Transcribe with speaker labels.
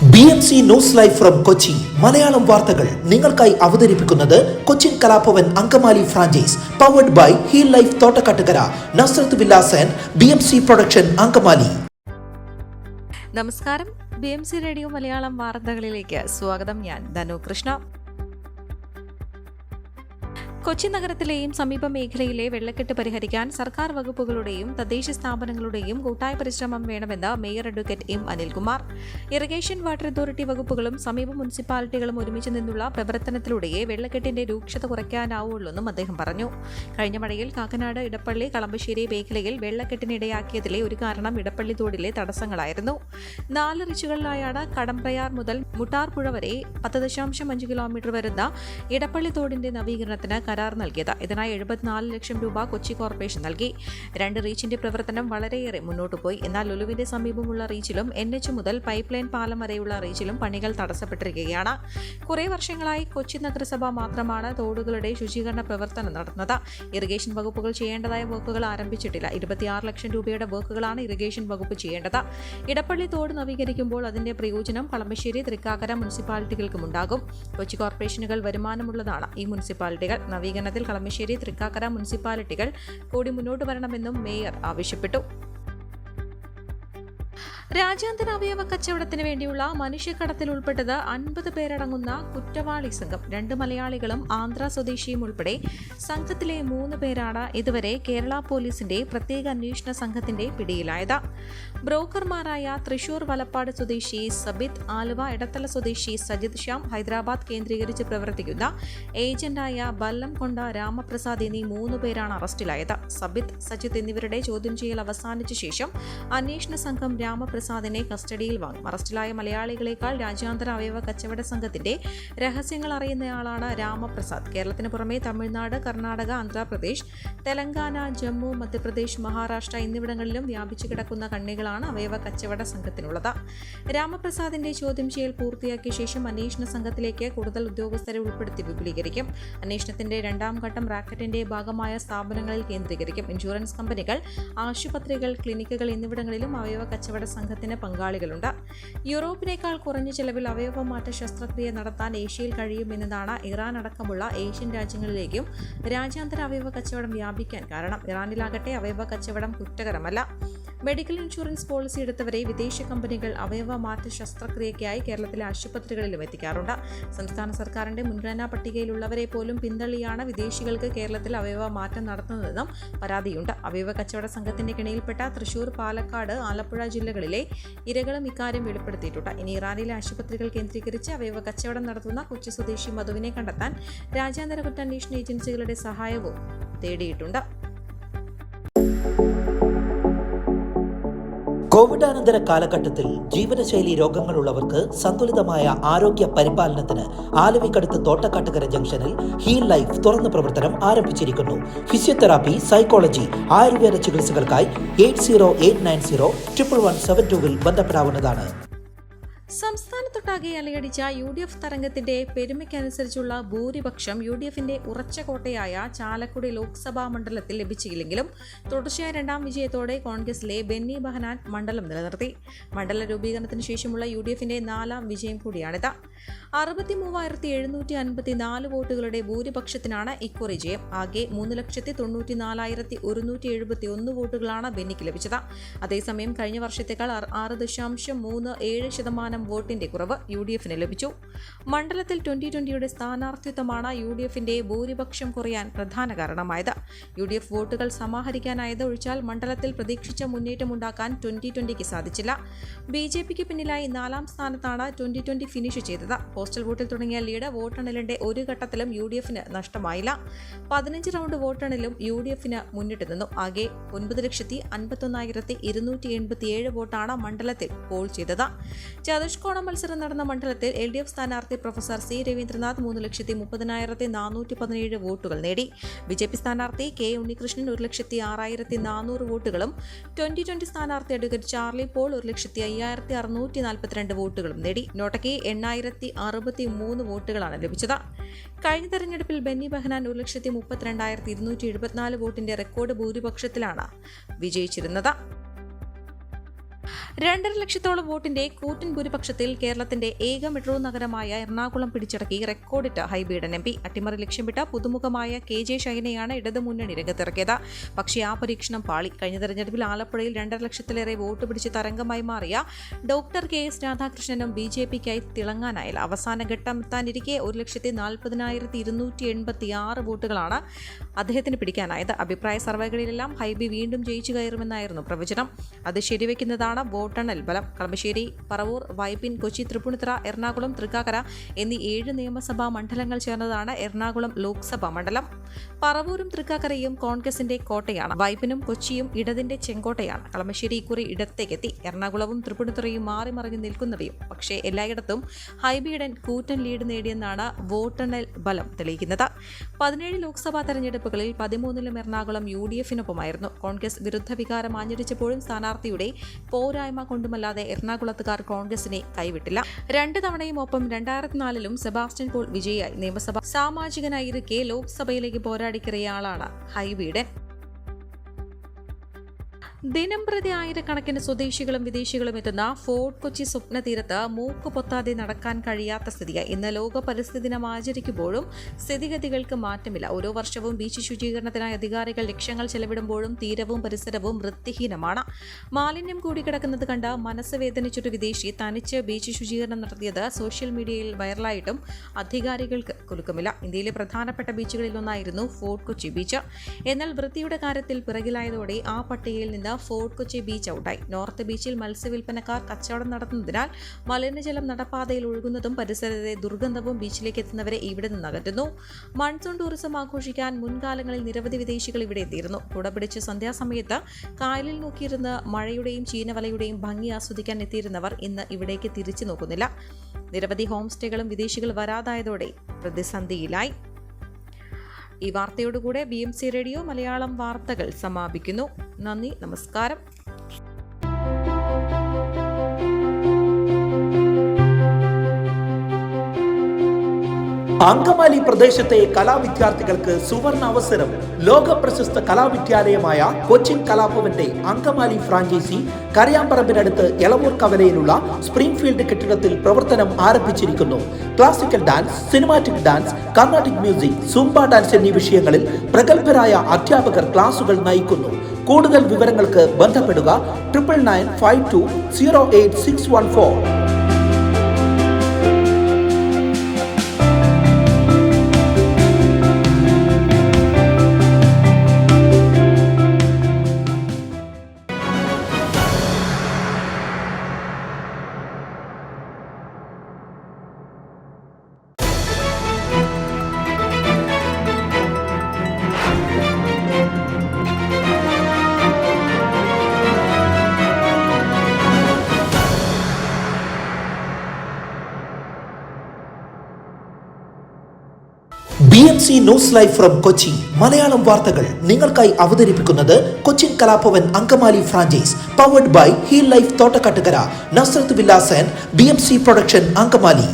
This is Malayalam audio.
Speaker 1: BMC news live from Kochi Malayalam വാർത്തകൾ നിങ്ങൾക്കായി അവതരിപ്പിക്കുന്നത് Cochin Kalabhavan Angamaly franchise powered by Heal Life Thottakattukara Nasrath villas and BMC production Angamaly.
Speaker 2: നമസ്കാരം, BMC റേഡിയോ മലയാളം വാർത്തകളിലേക്ക് സ്വാഗതം. ഞാൻ ധനു കൃഷ്ണ. കൊച്ചി നഗരത്തിലെയും സമീപ മേഖലയിലെ വെള്ളക്കെട്ട് പരിഹരിക്കാൻ സർക്കാർ വകുപ്പുകളുടെയും തദ്ദേശ സ്ഥാപനങ്ങളുടെയും കൂട്ടായ പരിശ്രമം വേണമെന്ന് mayor advocate M Anilkumar. Irrigation water authority വകുപ്പുകളും സമീപ മുനിസിപ്പാലിറ്റികളും ഒരുമിച്ച് നിന്നുള്ള പ്രവർത്തനത്തിലൂടെ വെള്ളക്കെട്ടിന്റെ രൂക്ഷത കുറയ്ക്കാനാവുള്ളൂവെന്നും അദ്ദേഹം പറഞ്ഞു. കഴിഞ്ഞ മഴയിൽ കാക്കനാട്, ഇടപ്പള്ളി, കളമ്പശ്ശേരി മേഖലയിൽ വെള്ളക്കെട്ടിനിടയാക്കിയതിലെ ഒരു കാരണം ഇടപ്പള്ളി തോടിലെ തടസ്സങ്ങളായിരുന്നു. 4 റിച്ചുകളിലായാണ് കടമ്പ്രയാർ മുതൽ മുട്ടാർ പുഴ വരെ 10.5 കിലോമീറ്റർ വരുന്ന ഇടപ്പള്ളി തോടിന്റെ നവീകരണത്തിന് കരാർ നൽകിയത്. ഇതിനായി 74 ലക്ഷം രൂപ കൊച്ചി കോർപ്പറേഷൻ നൽകി. 2 റീച്ചിന്റെ പ്രവർത്തനം വളരെയേറെ മുന്നോട്ട് പോയി. എന്നാൽ ലുലുവിന്റെ സമീപമുള്ള റീച്ചിലും NH മുതൽ പൈപ്പ് ലൈൻ പാലം വരെയുള്ള റീച്ചിലും പണികൾ തടസ്സപ്പെട്ടിരിക്കുകയാണ്. കുറേ വർഷങ്ങളായി കൊച്ചി നഗരസഭ മാത്രമാണ് തോടുകളുടെ ശുചീകരണ പ്രവർത്തനം നടത്തുന്നത്. ഇറിഗേഷൻ വകുപ്പുകൾ ചെയ്യേണ്ടതായ വർക്കുകൾ ആരംഭിച്ചിട്ടില്ല. 26 ലക്ഷം രൂപയുടെ വർക്കുകളാണ് ഇറിഗേഷൻ വകുപ്പ് ചെയ്യേണ്ടത്. ഇടപ്പള്ളി തോട് നവീകരിക്കുമ്പോൾ അതിന്റെ പ്രയോജനം കളമശ്ശേരി, തൃക്കാക്കര മുനിസിപ്പാലിറ്റികൾക്കും ഉണ്ടാകും. കൊച്ചി കോർപ്പറേഷനുകൾ വരുമാനമുള്ളതാണ് ഈ മുനിസിപ്പാലിറ്റികൾ. നവീകരണത്തിൽ കളമശ്ശേരി, തൃക്കാക്കര മുനിസിപ്പാലിറ്റികൾ കൂടി മുന്നോട്ട് വരണമെന്നും മേയർ ആവശ്യപ്പെട്ടു. രാജ്യാന്തര അവയവ കച്ചവടത്തിന് വേണ്ടിയുള്ള മനുഷ്യക്കടത്തിൽ ഉൾപ്പെട്ടത് 50 പേരടങ്ങുന്ന കുറ്റവാളി സംഘം. 2 മലയാളികളും ആന്ധ്ര സ്വദേശിയും ഉൾപ്പെടെ സംഘത്തിലെ 3 പേരാണ് ഇതുവരെ കേരള പോലീസിന്റെ പ്രത്യേക അന്വേഷണ സംഘത്തിന്റെ പിടിയിലായത്. ബ്രോക്കർമാരായ തൃശൂർ വലപ്പാട് സ്വദേശി സബിത്, ആലുവ എടത്തല സ്വദേശി സജിത് ശ്യാം, ഹൈദരാബാദ് കേന്ദ്രീകരിച്ച് പ്രവർത്തിക്കുന്ന ഏജന്റായ ബല്ലംകൊണ്ട രാമപ്രസാദ് എന്നീ 3 പേരാണ് അറസ്റ്റിലായത്. സബിത്, സജിത് എന്നിവരുടെ ചോദ്യം ചെയ്യൽ അവസാനിച്ച ശേഷം അന്വേഷണ സംഘം രാമപ്രസാദിനെ കസ്റ്റഡിയിൽ വാങ്ങും. അറസ്റ്റിലായ മലയാളികളെക്കാൾ രാജ്യാന്തര അവയവ കച്ചവട സംഘത്തിന്റെ രഹസ്യങ്ങൾ അറിയുന്നയാളാണ് രാമപ്രസാദ്. കേരളത്തിന് പുറമെ തമിഴ്നാട്, കർണാടക, ആന്ധ്രാപ്രദേശ്, തെലങ്കാന, ജമ്മു, മധ്യപ്രദേശ്, മഹാരാഷ്ട്ര എന്നിവിടങ്ങളിലും വ്യാപിച്ചു കിടക്കുന്ന കണ്ണികളാണ് അവയവ കച്ചവട സംഘത്തിനുള്ളത്. രാമപ്രസാദിന്റെ ചോദ്യം ചെയ്യൽ പൂർത്തിയാക്കിയ ശേഷം അന്വേഷണ സംഘത്തിലേക്ക് കൂടുതൽ ഉദ്യോഗസ്ഥരെ ഉൾപ്പെടുത്തി വിപുലീകരിക്കും. അന്വേഷണത്തിന്റെ 2ാം ഘട്ടം റാക്കറ്റിന്റെ ഭാഗമായ സ്ഥാപനങ്ങളിൽ കേന്ദ്രീകരിക്കും. ഇൻഷുറൻസ് കമ്പനികൾ, ആശുപത്രികൾ, ക്ലിനിക്കുകൾ എന്നിവിടങ്ങളിലും അവയവ കച്ചവട സംഘത്തിന് പങ്കാളികളുണ്ട്. യൂറോപ്പിനേക്കാൾ കുറഞ്ഞ ചെലവിൽ അവയവമാറ്റ ശസ്ത്രക്രിയ നടത്താൻ ഏഷ്യയിൽ കഴിയുമെന്നതാണ് ഇറാൻ അടക്കമുള്ള ഏഷ്യൻ രാജ്യങ്ങളിലേക്കും രാജ്യാന്തര അവയവ കച്ചവടം വ്യാപിക്കാൻ കാരണം. ഇറാനിലാകട്ടെ അവയവ കച്ചവടം കുറ്റകരമല്ല. മെഡിക്കൽ ഇൻഷുറൻസ് പോളിസി എടുത്തവരെ വിദേശ കമ്പനികൾ അവയവ മാറ്റ ശസ്ത്രക്രിയയ്ക്കായി കേരളത്തിലെ ആശുപത്രികളിലും എത്തിക്കാറുണ്ട്. സംസ്ഥാന സർക്കാരിന്റെ മുൻഗണനാ പട്ടികയിലുള്ളവരെ പോലും പിന്തള്ളിയാണ് വിദേശികൾക്ക് കേരളത്തിൽ അവയവ മാറ്റം നടത്തുന്നതെന്നും പരാതിയുണ്ട്. അവയവ കച്ചവട സംഘത്തിന്റെ കിണയിൽപ്പെട്ട തൃശൂർ, പാലക്കാട്, ആലപ്പുഴ ജില്ലകളിലെ ഇരകളും ഇക്കാര്യം വെളിപ്പെടുത്തിയിട്ടുണ്ട്. ഇനി ഇറാനിലെ ആശുപത്രികൾ കേന്ദ്രീകരിച്ച് അവയവ കച്ചവടം നടത്തുന്ന കൊച്ചി സ്വദേശി മധുവിനെ കണ്ടെത്താൻ രാജ്യാന്തര കുറ്റാന്വേഷണ ഏജൻസികളുടെ സഹായവും തേടിയിട്ടുണ്ട്.
Speaker 1: കോവിഡാനന്തര കാലഘട്ടത്തിൽ ജീവനശൈലി രോഗങ്ങളുള്ളവർക്ക് സന്തുലിതമായ ആരോഗ്യ പരിപാലനത്തിന് ആലുവക്കടുത്ത് തോട്ടക്കാട്ടുകര ജംഗ്ഷനിൽ ഹീൽ ലൈഫ് തുറന്ന പ്രവർത്തനം ആരംഭിച്ചിരിക്കുന്നു. ഫിസിയോതെറാപ്പി, സൈക്കോളജി, ആയുർവേദ ചികിത്സകൾക്കായി 8089011772 ബന്ധപ്പെടാവുന്നതാണ്.
Speaker 2: സംസ്ഥാനത്തൊട്ടാകെ അലയടിച്ച UDF തരംഗത്തിന്റെ പെരുമയ്ക്കനുസരിച്ചുള്ള ഭൂരിപക്ഷം UDFന്റെ ഉറച്ച കോട്ടയായ ചാലക്കുടി ലോക്സഭാ മണ്ഡലത്തിൽ ലഭിച്ചില്ലെങ്കിലും തുടർച്ചയായ 2ാം വിജയത്തോടെ കോൺഗ്രസിലെ ബെന്നി ബെഹനാൻ മണ്ഡലം നിലനിർത്തി. മണ്ഡല രൂപീകരണത്തിന് ശേഷമുള്ള UDFന്റെ 4ാം വിജയം കൂടിയാണിത്. 63,754 വോട്ടുകളുടെ ഭൂരിപക്ഷത്തിനാണ് ഇക്കുറി ജയം. ആകെ 3,94,171 വോട്ടുകളാണ് ബെന്നിക്ക് ലഭിച്ചത്. അതേസമയം കഴിഞ്ഞ വർഷത്തേക്കാൾ 6.37% വോട്ടിന്റെ കുറവ് UDFന് ലഭിച്ചു. മണ്ഡലത്തിൽ 2020യുടെ സ്ഥാനാർത്ഥിത്വമാണ് UDFന്റെ ഭൂരിപക്ഷം കുറയാൻ പ്രധാന കാരണമായത്. UDF വോട്ടുകൾ സമാഹരിക്കാനായത് ഒഴിച്ചാൽ മണ്ഡലത്തിൽ പ്രതീക്ഷിച്ച മുന്നേറ്റമുണ്ടാക്കാൻ 2020ക്ക് സാധിച്ചില്ല. BJPക്ക് പിന്നിലായി 4ാം സ്ഥാനത്താണ് 2020 ഫിനിഷ് ചെയ്തത്. പോസ്റ്റൽ വോട്ടിൽ തുടങ്ങിയ ലീഡ് വോട്ടെണ്ണലിന്റെ ഒരു ഘട്ടത്തിലും UDFന് നഷ്ടമായില്ല. 15 റൗണ്ട് വോട്ടെണ്ണലും UDFന് മുന്നിട്ട് നിന്നു. ആകെ 9,51,287 വോട്ടാണ് മണ്ഡലത്തിൽ പോൾ ചെയ്തത്. ചതുഷ്കോണ മത്സരം നടന്ന മണ്ഡലത്തിൽ LDF സ്ഥാനാർത്ഥി പ്രൊഫസർ C രവീന്ദ്രനാഥ് 3,30,3417 വോട്ടുകൾ നേടി. BJP സ്ഥാനാർത്ഥി K ഉണ്ണികൃഷ്ണൻ 1,06,400 വോട്ടുകളും 2020 സ്ഥാനാർത്ഥി അഡ്വക്കേറ്റ് ചാർലി പോൾ 1,05,642 വോട്ടുകളും നേടി. നോട്ടയ്ക്ക് 8,063 വോട്ടുകളാണ് ലഭിച്ചത്. കഴിഞ്ഞ തെരഞ്ഞെടുപ്പിൽ ബെന്നി ബെഹനാൻ 1,32,274 വോട്ടിന്റെ റെക്കോർഡ് ഭൂരിപക്ഷത്തിലാണ് വിജയിച്ചിരുന്നത്. 2.5 ലക്ഷത്തോളം വോട്ടിന്റെ കൂറ്റൻ ഭൂരിപക്ഷത്തിൽ കേരളത്തിന്റെ ഏക മെട്രോ നഗരമായ എറണാകുളം പിടിച്ചടക്കി റെക്കോർഡിട്ട ഹൈബീഡൻ എം പി. അട്ടിമറി ലക്ഷ്യമിട്ട പുതുമുഖമായ KJ ഷൈനെയാണ് ഇടതുമുന്നണി രംഗത്തിറക്കിയത്. പക്ഷേ ആ പരീക്ഷണം പാളി. കഴിഞ്ഞ തെരഞ്ഞെടുപ്പിൽ ആലപ്പുഴയിൽ 2.5 ലക്ഷത്തിലേറെ വോട്ട് പിടിച്ച് തരംഗമായി മാറിയ ഡോക്ടർ KS രാധാകൃഷ്ണനും BJPക്കായി തിളങ്ങാനായില്ല. അവസാന ഘട്ടം എത്താനിരിക്കെ 1,40,286 വോട്ടുകളാണ് അദ്ദേഹത്തിന് പിടിക്കാനായത്. അഭിപ്രായ സർവേകളിലെല്ലാം ഹൈബി വീണ്ടും ജയിച്ചു കയറുമെന്നായിരുന്നു പ്രവചനം. അത് ശരിവെക്കുന്നതാണ് വോട്ടെണ്ണൽ ബലം. കളമശ്ശേരി, പറവൂർ, വൈപ്പിൻ, കൊച്ചി, തൃപ്പൂണിത്തുറ, എറണാകുളം, തൃക്കാക്കര എന്നീ 7 നിയമസഭാ മണ്ഡലങ്ങൾ ചേർന്നതാണ് എറണാകുളം ലോക്സഭാ മണ്ഡലം. പറവൂരും തൃക്കാക്കരയും കോൺഗ്രസിന്റെ കോട്ടയാണ്. വൈപ്പിനും കൊച്ചിയും ഇടതിന്റെ ചെങ്കോട്ടയാണ്. കളമശ്ശേരി ഇക്കുറി ഇടത്തേക്കെത്തി. എറണാകുളവും തൃപ്പൂണിത്തുറയും മാറി മറിഞ്ഞു നിൽക്കുന്നവയും. പക്ഷേ എല്ലായിടത്തും ഹൈബീഡൻ കൂറ്റൻ ലീഡ് നേടിയെന്നാണ് വോട്ടെണ്ണൽ ബലം തെളിയിക്കുന്നത്. 17 ലോക്സഭാ തെരഞ്ഞെടുപ്പുകളിൽ 13ലും എറണാകുളം UDF-നൊപ്പമായിരുന്നു. കോൺഗ്രസ് വിരുദ്ധ വികാരം ആഞ്ഞടിച്ചപ്പോഴും സ്ഥാനാർത്ഥിയുടെ പോരായ്മ കൊണ്ടുമല്ലാതെ എറണാകുളത്തുകാർ കോൺഗ്രസിനെ കൈവിട്ടില്ല. 2 തവണയും ഒപ്പം 2004-ലും സെബാസ്റ്റ്യൻ പോൾ വിജയിയായി. നിയമസഭ സാമാജികനായിരിക്കെ ലോക്സഭയിലേക്ക് പോരാടിക്കേറിയയാളാണ് ഹൈബീഡൻ. ദിനംപ്രതി ആയിരക്കണക്കിന് സ്വദേശികളും വിദേശികളും എത്തുന്ന ഫോർട്ട് കൊച്ചി സ്വപ്ന തീരത്ത് മൂക്ക് പൊത്താതെ നടക്കാൻ കഴിയാത്ത സ്ഥിതിയായി. ഇന്ന് ലോക പരിസ്ഥിതി ദിനം ആചരിക്കുമ്പോഴും സ്ഥിതിഗതികൾക്ക് മാറ്റമില്ല. ഓരോ വർഷവും ബീച്ച് ശുചീകരണത്തിനായി അധികാരികൾ ലക്ഷങ്ങൾ ചെലവിടുമ്പോഴും തീരവും പരിസരവും വൃത്തിഹീനമാണ്. മാലിന്യം കൂടിക്കിടക്കുന്നത് കണ്ട് മനസ്സ് വേദനിച്ചൊരു വിദേശി തനിച്ച് ബീച്ച് ശുചീകരണം നടത്തിയത് സോഷ്യൽ മീഡിയയിൽ വൈറലായിട്ടും അധികാരികൾക്ക് കുലുക്കമില്ല. ഇന്ത്യയിലെ പ്രധാനപ്പെട്ട ബീച്ചുകളിലൊന്നായിരുന്നു ഫോർട്ട് കൊച്ചി ബീച്ച്. എന്നാൽ വൃത്തിയുടെ കാര്യത്തിൽ പിറകിലായതോടെ ആ പട്ടികയിൽ നിന്ന് ഫോർട്ട് കൊച്ചി ബീച്ച് ഔട്ടായി. നോർത്ത് ബീച്ചിൽ മത്സ്യവില്പനക്കാർ കച്ചവടം നടത്തുന്നതിനാൽ മലിനജലം നടപ്പാതയിൽ ഒഴുകുന്നതും പരിസരത്തെ ദുർഗന്ധവും ബീച്ചിലേക്ക് എത്തുന്നവരെ ഇവിടെ നിന്ന് അകറ്റുന്നു. മൺസൂൺ ടൂറിസം ആഘോഷിക്കാൻ മുൻകാലങ്ങളിൽ നിരവധി വിദേശികൾ ഇവിടെ എത്തിയിരുന്നു. കുടപിടിച്ച് സന്ധ്യാസമയത്ത് കായലിൽ നോക്കിയിരുന്ന് മഴയുടെയും ചീനവലയുടെയും ഭംഗി ആസ്വദിക്കാൻ എത്തിയിരുന്നവർ ഇന്ന് ഇവിടേക്ക് തിരിച്ചു നോക്കുന്നില്ല. നിരവധി ഹോം സ്റ്റേകളും വിദേശികൾ വരാതായതോടെ പ്രതിസന്ധിയിലായി. ഈ വാർത്തയോടുകൂടെ BMC റേഡിയോ മലയാളം വാർത്തകൾ സമാപിക്കുന്നു. നന്ദി, നമസ്കാരം.
Speaker 1: അങ്കമാലി പ്രദേശത്തെ കലാവിദ്യാർത്ഥികൾക്ക് സുവർണ അവസരം. ലോക പ്രശസ്ത കലാവിദ്യാലയമായ കൊച്ചിൻ കലാഭവന്റെ അങ്കമാലി ഫ്രാഞ്ചൈസി കരയാമ്പറമ്പിനടുത്ത് എളവൂർ കവലയിലുള്ള സ്പ്രിംഗ്ഫീൽഡ് കെട്ടിടത്തിൽ പ്രവർത്തനം ആരംഭിച്ചിരിക്കുന്നു. Classical dance, cinematic dance, Carnatic music, Zumba dance എന്നീ വിഷയങ്ങളിൽ പ്രഗത്ഭരായ അധ്യാപകർ ക്ലാസുകൾ നയിക്കുന്നു. കൂടുതൽ വിവരങ്ങൾക്ക് ബന്ധപ്പെടുക 9995208614. BMC news live from Kochi. Malayalam വാർത്തകൾ നിങ്ങൾക്കായി അവതരിപ്പിക്കുന്നത് Cochin Kalabhavan Angamaly franchise. Powered by Heal Life Thottakattukara, Nasrath villas and BMC production Angamaly.